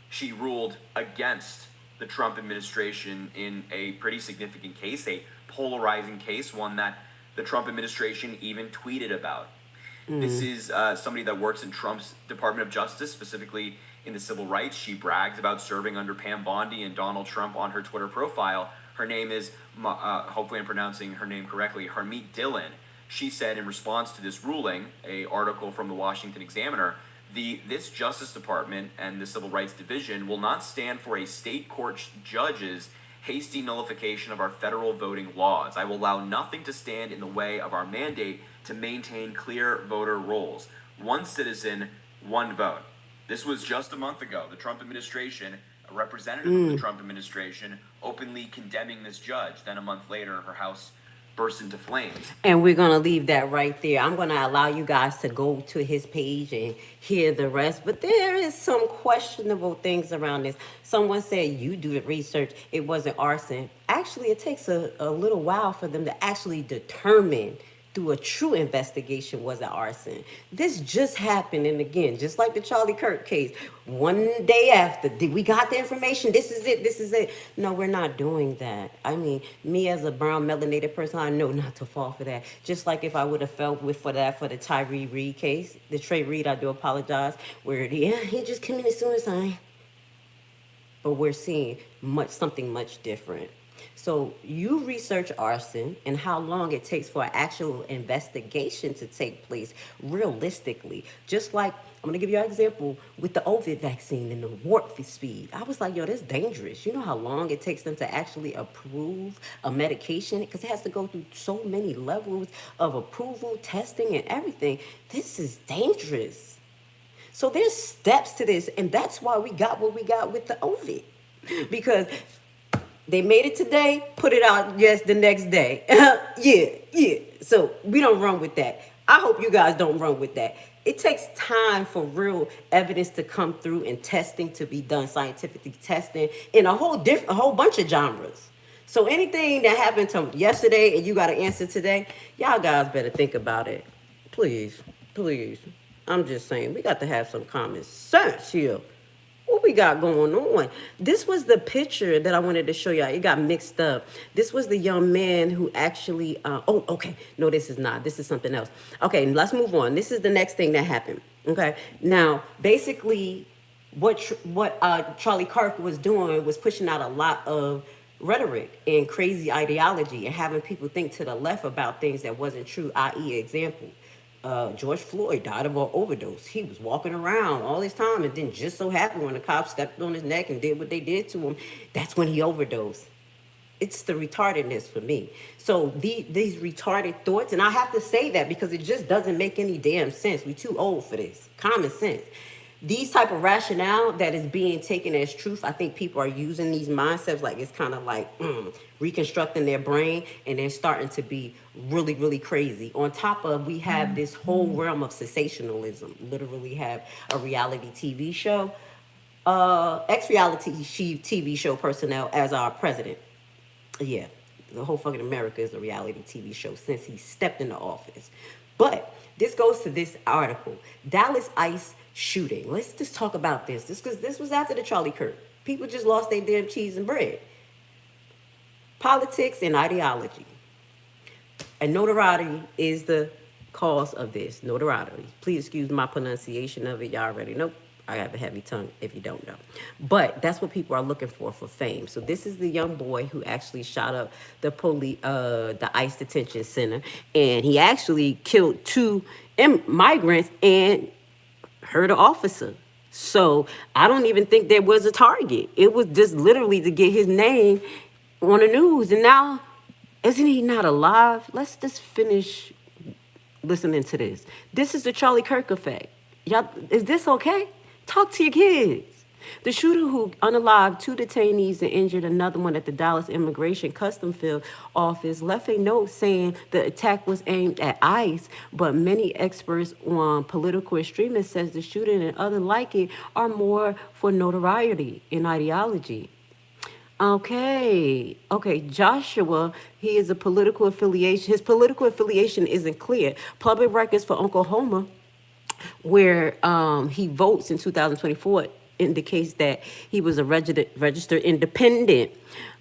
she ruled against the Trump administration in a pretty significant case, a polarizing case, one that the Trump administration even tweeted about. This is somebody that works in Trump's Department of Justice, specifically in the civil rights. She brags about serving under Pam Bondi and Donald Trump on her Twitter profile. Her name is, hopefully I'm pronouncing her name correctly, Harmeet Dillon. She said in response to this ruling, a article from the Washington Examiner, this Justice Department and the Civil Rights Division will not stand for a state court judge's hasty nullification of our federal voting laws. I will allow nothing to stand in the way of our mandate to maintain clear voter rolls. One citizen, one vote. This was just a month ago. The Trump administration, a representative of the Trump administration, openly condemning this judge. Then a month later, her house burst into flames. And we're going to leave that right there. I'm going to allow you guys to go to his page and hear the rest. But there is some questionable things around this. Someone said, you do the research, it wasn't arson. Actually, it takes a little while for them to actually determine through a true investigation was an arson. This just happened, and again, just like the Charlie Kirk case, one day after, we got the information, this is it. No, we're not doing that. I mean, me as a brown melanated person, I know not to fall for that. Just like if I would have fell for the Trey Reed case, the Trey Reed, I do apologize, where he just committed suicide. But we're seeing something much different. So you research arson and how long it takes for an actual investigation to take place realistically. Just like, I'm going to give you an example with the COVID vaccine and the warp speed. I was like, yo, that's dangerous. You know how long it takes them to actually approve a medication? Because it has to go through so many levels of approval, testing, and everything. This is dangerous. So there's steps to this, and that's why we got what we got with the COVID. Because they made it today, put it out the next day. Yeah. So we don't run with that. I hope you guys don't run with that. It takes time for real evidence to come through and testing to be done, scientifically testing in a whole bunch of genres. So anything that happened to yesterday and you got an answer today, y'all guys better think about it. Please. I'm just saying, we got to have some common sense here. What we got going on? This was the picture that I wanted to show y'all. It got mixed up. This was the young man who actually, okay. No, this is not. This is something else. Okay, let's move on. This is the next thing that happened. Okay, now, basically, what Charlie Kirk was doing was pushing out a lot of rhetoric and crazy ideology and having people think to the left about things that wasn't true, i.e. example. George Floyd died of an overdose. He was walking around all this time, and then just so happened when the cops stepped on his neck and did what they did to him, that's when he overdosed. It's the retardedness for me. So these retarded thoughts, and I have to say that because it just doesn't make any damn sense. We're too old for this. Common sense. These type of rationale that is being taken as truth, I think people are using these mindsets like it's kind of like reconstructing their brain, and they're starting to be really, really crazy. On top of, we have this whole realm of sensationalism. Literally have a reality TV show, ex-reality TV show personnel as our president. Yeah, the whole fucking America is a reality TV show since he stepped into office. But this goes to this article, Dallas ICE shooting. Let's just talk about this. Because this was after the Charlie Kirk. People just lost their damn cheese and bread. Politics and ideology. And notoriety is the cause of this. Notoriety. Please excuse my pronunciation of it. Y'all already know. I have a heavy tongue if you don't know. But that's what people are looking for fame. So this is the young boy who actually shot up the ICE detention center. And he actually killed 2 migrants and hurt an officer. So I don't even think there was a target. It was just literally to get his name on the news. And now, isn't he not alive? Let's just finish listening to this. This is the Charlie Kirk effect. Y'all, is this okay? Talk to your kids. The shooter who unalived 2 detainees and injured another one at the Dallas Immigration Custom Field office left a note saying the attack was aimed at ICE, but many experts on political extremists says the shooting and other like it are more for notoriety and ideology. Okay, Joshua, he is a political affiliation. His political affiliation isn't clear. Public records for Oklahoma, where he votes in 2024, indicates that he was a registered independent.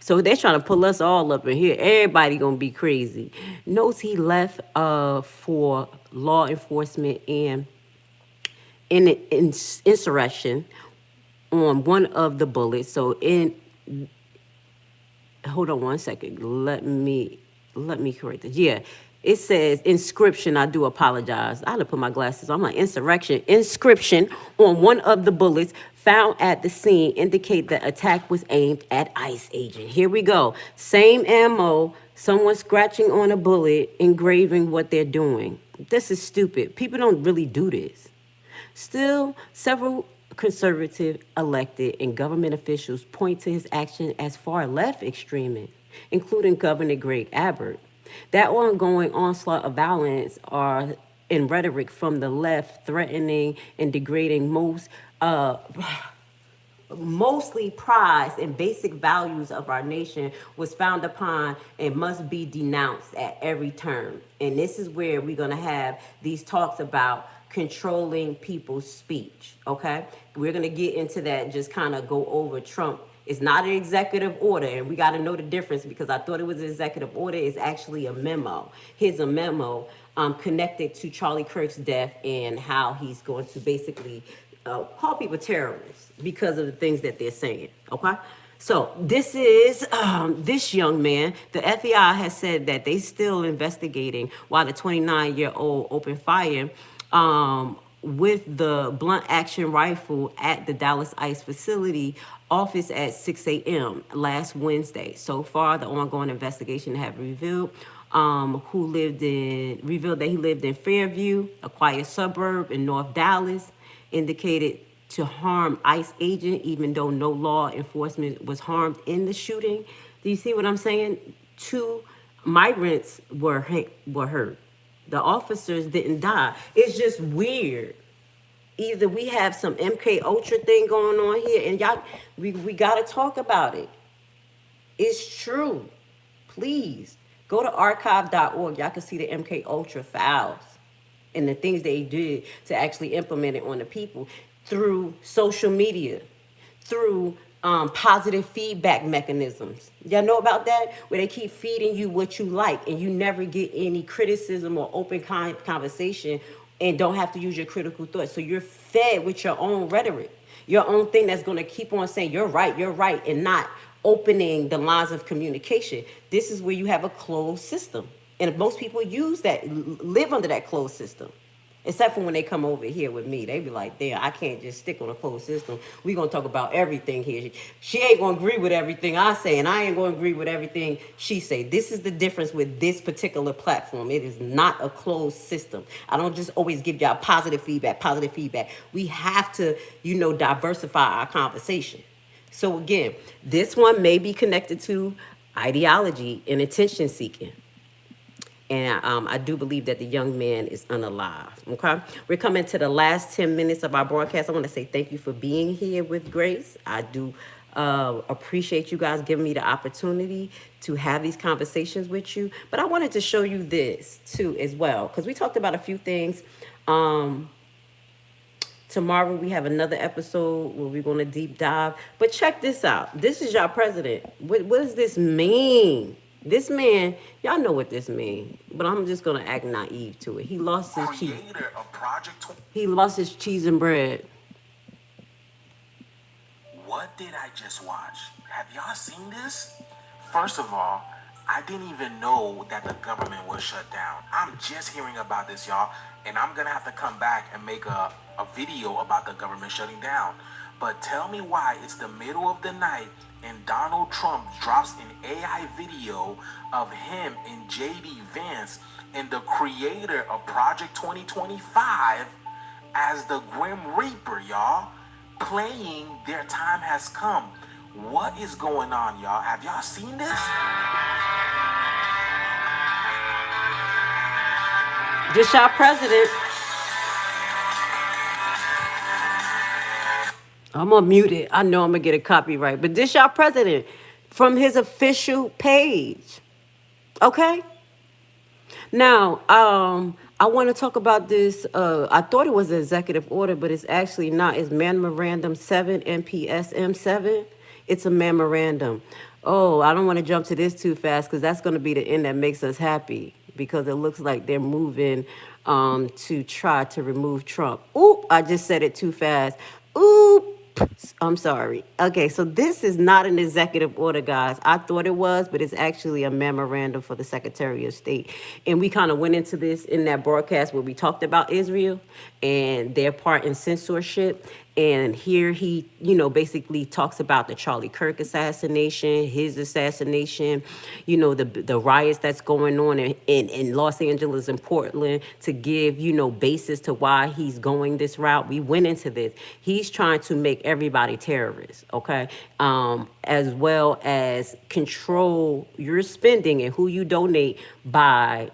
So they're trying to pull us all up in here. Everybody gonna be crazy. Notes he left for law enforcement and in insurrection on one of the bullets. So hold on one second. Let me correct this. Yeah. It says inscription. I do apologize. I had to put my glasses on. I'm like, insurrection. Inscription on one of the bullets found at the scene indicate the attack was aimed at ICE agent. Here we go. Same ammo. Someone scratching on a bullet, engraving what they're doing. This is stupid. People don't really do this. Still, several conservative elected and government officials point to his action as far left extremist, including Governor Greg Abbott. That ongoing onslaught of violence are in rhetoric from the left, threatening and degrading most. mostly prized and basic values of our nation was found upon and must be denounced at every turn. And this is where we're going to have these talks about controlling people's speech, okay? We're going to get into that, just kind of go over Trump. It's not an executive order, and we got to know the difference, because I thought it was an executive order. It's actually a memo. Here's a memo connected to Charlie Kirk's death and how he's going to basically call people terrorists because of the things that they're saying, okay? So this is this young man. The FBI has said that they still investigating why the 29-year-old opened fire with the blunt action rifle at the Dallas ICE facility office at 6 a.m. last Wednesday. So far, the ongoing investigation have revealed that he lived in Fairview, a quiet suburb in North Dallas, indicated to harm ICE agent, even though no law enforcement was harmed in the shooting. Do you see what I'm saying? 2 migrants were hurt. The officers didn't die. It's just weird. Either we have some MK Ultra thing going on here, and y'all, we gotta talk about it. It's true. Please go to archive.org. Y'all can see the MK Ultra files and the things they did to actually implement it on the people through social media, through positive feedback mechanisms. Y'all know about that? Where they keep feeding you what you like, and you never get any criticism or open conversation, and don't have to use your critical thoughts. So you're fed with your own rhetoric, your own thing that's going to keep on saying you're right, and not opening the lines of communication. This is where you have a closed system. And most people use that, live under that closed system. Except for when they come over here with me. They be like, damn, I can't just stick on a closed system. We going to talk about everything here. She ain't going to agree with everything I say, and I ain't going to agree with everything she say. This is the difference with this particular platform. It is not a closed system. I don't just always give y'all positive feedback. We have to, diversify our conversation. So again, this one may be connected to ideology and attention seeking. And I do believe that the young man is unalive, okay? We're coming to the last 10 minutes of our broadcast. I want to say thank you for being here with Grace. I do appreciate you guys giving me the opportunity to have these conversations with you. But I wanted to show you this, too, as well, because we talked about a few things. Tomorrow we have another episode where we're going to deep dive. But check this out. This is your president. What does this mean? This man, y'all know what this means, but I'm just gonna act naive to it. He lost his cheese. He lost his cheese and bread. What did I just watch? Have y'all seen this? First of all, I didn't even know that the government was shut down. I'm just hearing about this, y'all, and I'm gonna have to come back and make a video about the government shutting down. But tell me why it's the middle of the night and Donald Trump drops an AI video of him and J.D. Vance and the creator of Project 2025 as the Grim Reaper, y'all, playing Their Time Has Come. What is going on, y'all? Have y'all seen this? This our president. I'm gonna mute it. I know I'm gonna get a copyright, but this y'all president from his official page. Okay. Now, I want to talk about this. I thought it was an executive order, but it's actually not. It's Memorandum 7, MPSM 7. It's a memorandum. Oh, I don't want to jump to this too fast because that's going to be the end that makes us happy, because it looks like they're moving to try to remove Trump. Oop, I just said it too fast. Oop. I'm sorry. Okay, so this is not an executive order, guys. I thought it was, but it's actually a memorandum for the Secretary of State. And we kind of went into this in that broadcast where we talked about Israel and their part in censorship. And here he, basically talks about the Charlie Kirk assassination, his assassination, the riots that's going on in Los Angeles and Portland, to give, basis to why he's going this route. We went into this. He's trying to make everybody terrorists, okay? As well as control your spending and who you donate by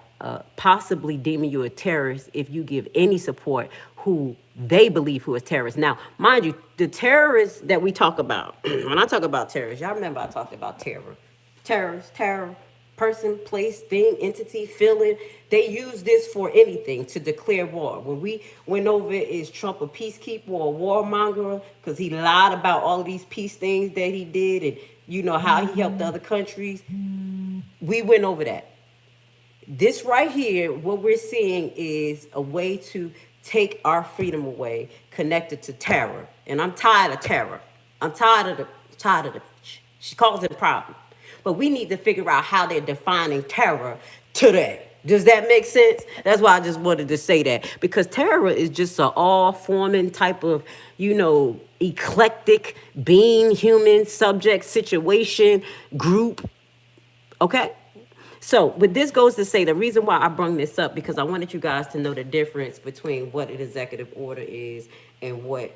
possibly deeming you a terrorist if you give any support who they believe who is terrorists. Now, mind you, the terrorists that we talk about, when I talk about terrorists, y'all remember I talked about terror. Terrorist, terror, person, place, thing, entity, feeling. They use this for anything to declare war. When we went over, is Trump a peacekeeper or a warmonger? Because he lied about all of these peace things that he did, and you know how he helped other countries. We went over that. This right here, what we're seeing is a way to take our freedom away, connected to terror. And I'm tired of terror. I'm tired of the. She calls it a problem. But we need to figure out how they're defining terror today. Does that make sense? That's why I just wanted to say that. Because terror is just an all-forming type of, you know, eclectic being, human, subject, situation, group. Okay? So, but this goes to say, the reason why I brought this up, because I wanted you guys to know the difference between what an executive order is and what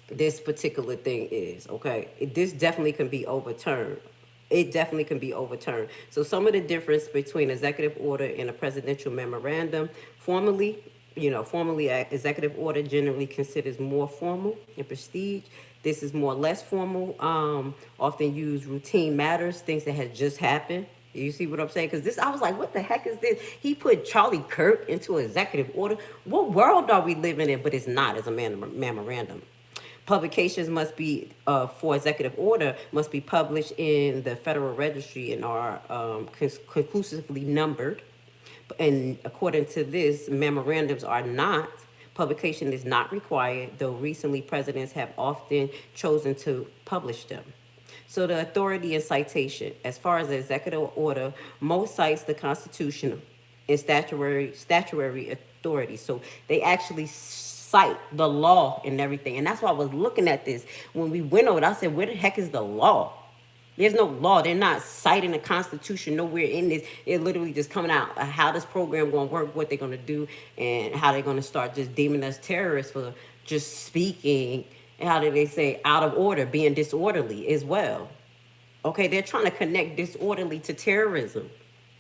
this particular thing is, okay? This definitely can be overturned. It definitely can be overturned. So some of the difference between executive order and a presidential memorandum, formally, executive order generally considers more formal and prestige. This is more or less formal, often use routine matters, things that has just happened. You see what I'm saying? Because I was like, what the heck is this? He put Charlie Kirk into executive order. What world are we living in? But it's not, it's a memorandum. Publications must be, for executive order, must be published in the Federal Registry and are conclusively numbered. And according to this, memorandums are not, publication is not required, though recently presidents have often chosen to publish them. So the authority and citation, as far as the executive order, most cites the Constitution and statutory authority. So they actually cite the law and everything. And that's why I was looking at this. When we went over it, I said, where the heck is the law? There's no law. They're not citing the Constitution nowhere in this. It's literally just coming out how this program going to work, what they're going to do, and how they're going to start just deeming us terrorists for just speaking, and how do they say, out of order, being disorderly as well. Okay, they're trying to connect disorderly to terrorism.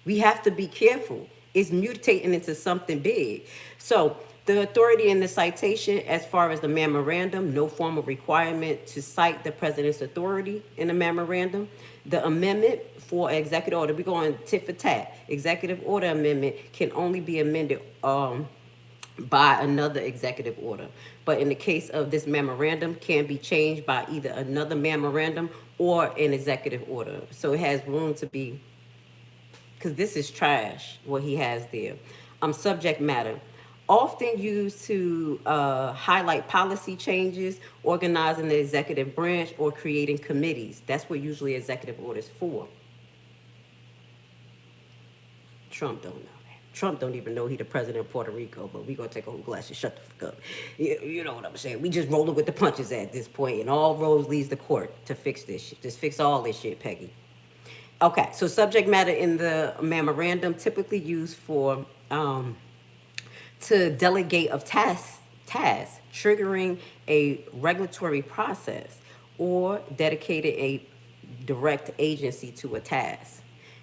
We have to be careful. It's mutating into something big. So the authority in the citation, as far as the memorandum, no formal requirement to cite the president's authority in the memorandum. The amendment for executive order, we're going tit for tat. Executive order amendment can only be amended by another executive order. But in the case of this memorandum, can be changed by either another memorandum or an executive order. So it has room to be, because this is trash, what he has there. Subject matter. Often used to highlight policy changes, organizing the executive branch, or creating committees. That's what usually executive orders for. Trump don't know that. Trump don't even know he the president of Puerto Rico, but we gonna take a whole glass and shut the fuck up. You know what I'm saying? We just rolling with the punches at this point, and all roads leads to court to fix this shit. Just fix all this shit, Peggy. Okay, so subject matter in the memorandum typically used for to delegate of tasks, triggering a regulatory process, or dedicated a direct agency to a task.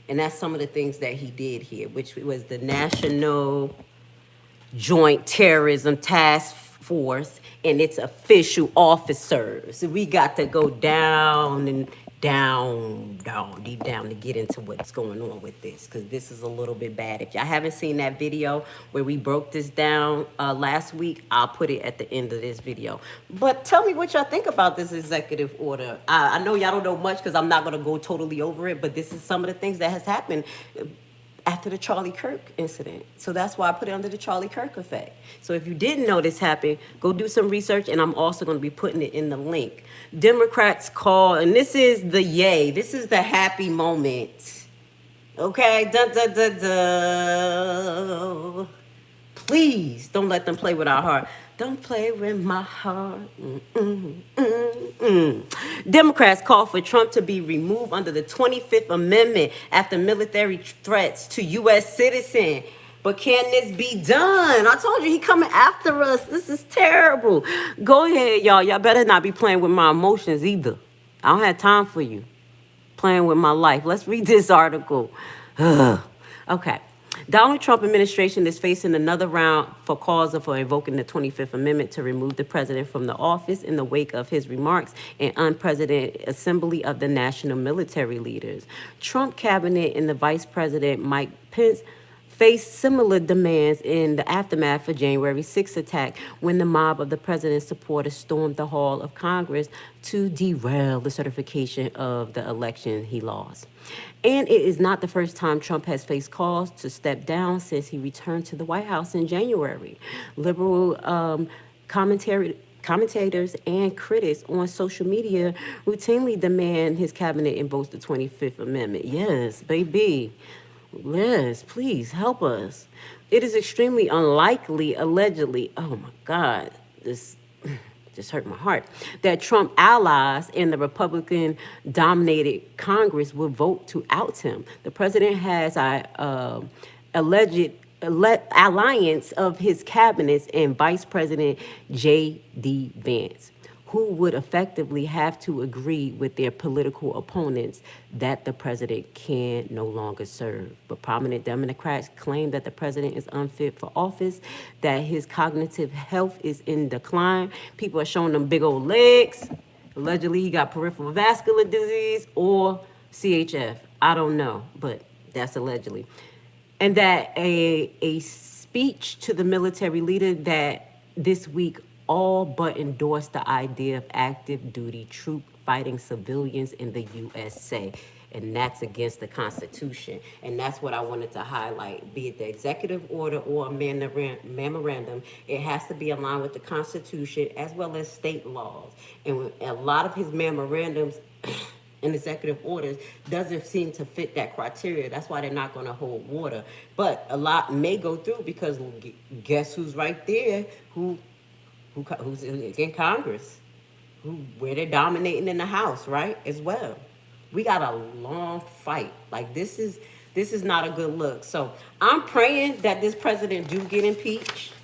And that's some of the things that he did here, which was the National Joint Terrorism Task Force and its official officers. So we got to go down and deep down to get into what's going on with this, because this is a little bit bad. If y'all haven't seen that video where we broke this down last week, I'll put it at the end of this video. But tell me what y'all think about this executive order. I know y'all don't know much because I'm not going to go totally over it, but this is some of the things that has happened after the Charlie Kirk incident. So that's why I put it under the Charlie Kirk effect. So if you didn't know this happened, go do some research, and I'm also going to be putting it in the link. Democrats call, and this is the yay. This is the happy moment. Okay? Dun, dun, dun, dun. Please don't let them play with our heart. Don't play with my heart. Democrats call for Trump to be removed under the 25th Amendment after military threats to U.S. citizens. But can this be done? I told you he coming after us. This is terrible. Go ahead, y'all. Y'all better not be playing with my emotions either. I don't have time for you playing with my life. Let's read this article. Okay. Donald Trump administration is facing another round for calls for invoking the 25th Amendment to remove the president from the office in the wake of his remarks in unprecedented assembly of the national military leaders. Trump cabinet and the Vice President Mike Pence faced similar demands in the aftermath of January 6th attack when the mob of the president's supporters stormed the hall of Congress to derail the certification of the election he lost. And it is not the first time Trump has faced calls to step down since he returned to the White House in January. Liberal commentators and critics on social media routinely demand his cabinet invoke the 25th Amendment. Yes, baby. Yes, please help us. It is extremely unlikely, allegedly, oh my God, this just hurt my heart, that Trump allies in the Republican-dominated Congress will vote to oust him. The president has alleged alliance of his cabinets and Vice President J.D. Vance, who would effectively have to agree with their political opponents that the president can no longer serve. But prominent Democrats claim that the president is unfit for office, that his cognitive health is in decline. People are showing them big old legs. Allegedly, he got peripheral vascular disease or CHF. I don't know, but that's allegedly. And that a speech to the military leader that this week all but endorsed the idea of active duty troop fighting civilians in the USA. And that's against the Constitution. And that's what I wanted to highlight. Be it the executive order or a memorandum, it has to be aligned with the Constitution as well as state laws. And a lot of his memorandums and executive orders doesn't seem to fit that criteria. That's why they're not going to hold water. But a lot may go through because guess who's right there? Who's in Congress, where they're dominating in the House, right, as well. We got a long fight. Like, this is not a good look. So I'm praying that this president do get impeached.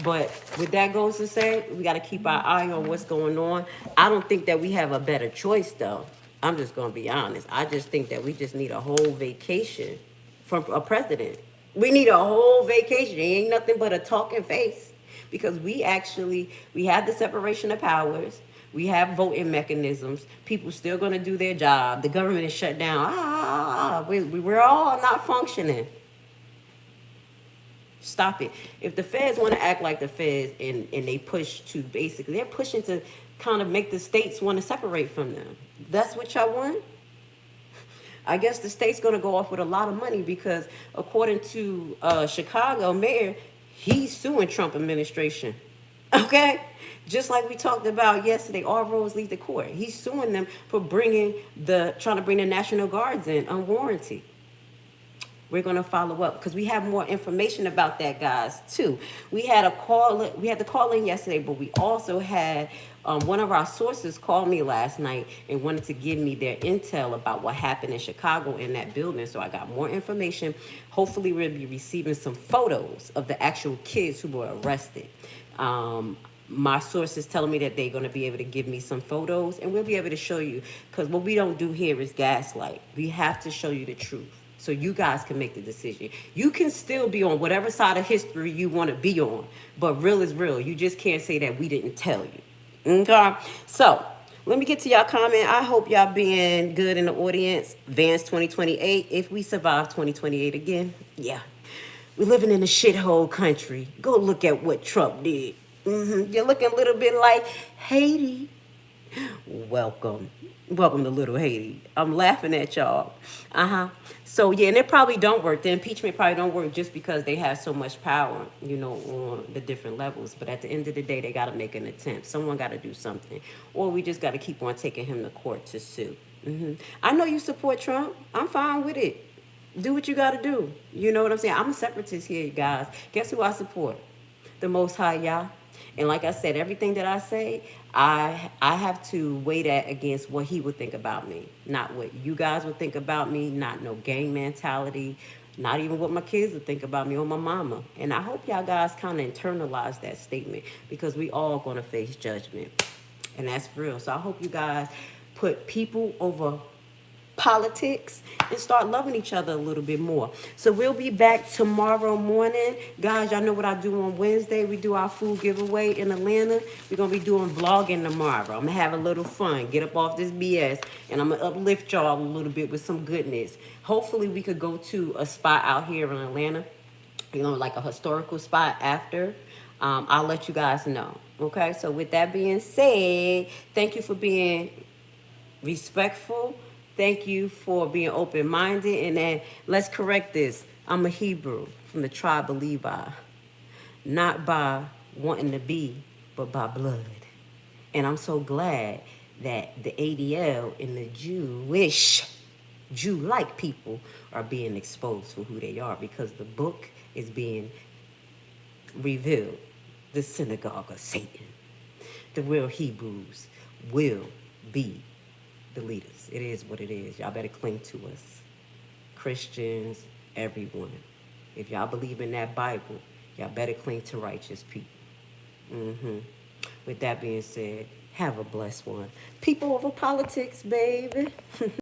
But with that goes to say, we got to keep our eye on what's going on. I don't think that we have a better choice, though. I'm just going to be honest. I just think that we just need a whole vacation from a president. We need a whole vacation. It ain't nothing but a talking face. Because we have the separation of powers. We have voting mechanisms. People still going to do their job. The government is shut down. We're all not functioning. Stop it. If the feds want to act like the feds and they push to basically, they're pushing to kind of make the states want to separate from them. That's what y'all want? I guess the state's going to go off with a lot of money because according to Chicago mayor, he's suing Trump administration, okay? Just like we talked about yesterday, all roads lead to court. He's suing them for trying to bring the National Guards in unwarranted. We're going to follow up because we have more information about that, guys, too. We had to call in yesterday, but we also had one of our sources call me last night and wanted to give me their intel about what happened in Chicago in that building. So I got more information. Hopefully we'll be receiving some photos of the actual kids who were arrested. My source is telling me that they're going to be able to give me some photos and we'll be able to show you, because what we don't do here is gaslight. We have to show you the truth so you guys can make the decision. You can still be on whatever side of history you want to be on, but real is real. You just can't say that we didn't tell you. Okay, so let me get to y'all comment. I hope y'all being good in the audience. Vance 2028. If we survive 2028 again, yeah, we're living in a shithole country. Go look at what Trump did. You're looking a little bit like Haiti. Welcome to little Haiti. I'm laughing at y'all. So yeah, and it probably don't work. The impeachment probably don't work just because they have so much power, on the different levels. But at the end of the day, they got to make an attempt. Someone got to do something. Or we just got to keep on taking him to court to sue. I know you support Trump. I'm fine with it. Do what you got to do. You know what I'm saying? I'm a separatist here, you guys. Guess who I support? The Most High, Yah. And like I said, everything that I say, I have to weigh that against what he would think about me. Not what you guys would think about me, not no gang mentality, not even what my kids would think about me or my mama. And I hope y'all guys kind of internalize that statement because we all going to face judgment. And that's real. So I hope you guys put people over politics and start loving each other a little bit more. So we'll be back tomorrow morning. Guys, y'all know what I do on Wednesday. We do our food giveaway in Atlanta. We're going to be doing vlogging tomorrow. I'm going to have a little fun, get up off this BS, and I'm going to uplift y'all a little bit with some goodness. Hopefully we could go to a spot out here in Atlanta, you know, like a historical spot after. I'll let you guys know. Okay, so with that being said, thank you for being respectful. Thank you for being open-minded. And then let's correct this. I'm a Hebrew from the tribe of Levi. Not by wanting to be, but by blood. And I'm so glad that the ADL and the Jew-like people are being exposed for who they are, because the book is being revealed. The synagogue of Satan. The real Hebrews will be the leaders. It is what it is. Y'all better cling to us. Christians, everyone. If y'all believe in that Bible, y'all better cling to righteous people. With that being said, have a blessed one. People over politics, baby.